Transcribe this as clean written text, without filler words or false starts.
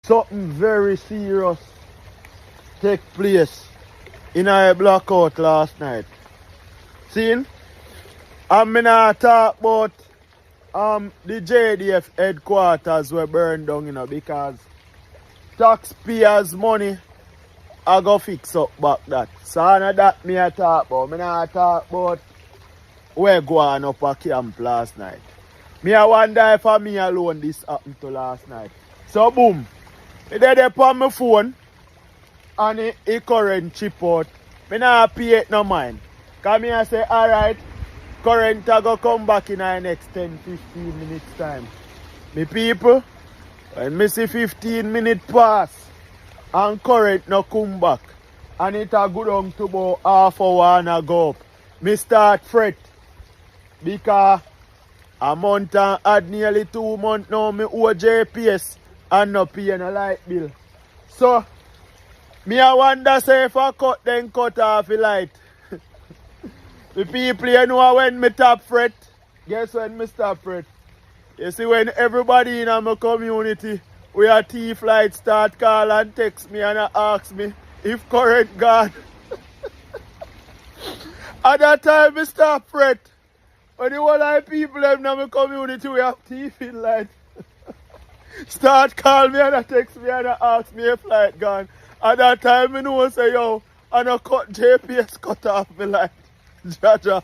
something very serious take place in a blackout last night. See? I'm gonna talk about the JDF headquarters were burned down, because taxpayers' money I go fix up back that. So none of that me I talk about. Me not talk about where going up a camp last night. Me I wonder if me alone this happened to last night. So boom. It did on my phone and it current chip out. Me not pay it no mind. Cause me I say alright, current I go come back in the next 10-15 minutes time. Me people, when me see 15 minutes pass and current no come back and it a go down to about half hour and a go up, me start fret because a month and add nearly 2 months now me owe JPS and no pay no light bill. So me I wonder say if I cut off the light. The people you know when me top fret, guess when me stop fret? You see when everybody in my community we a thief light start call and text me and ask me if current gone. At that time me stop fret. When the whole of people in my community we have thief in light. Start call me and text me and ask me if light gone. At that time I know say yo, and I cut JPS cut off my light. Jaja.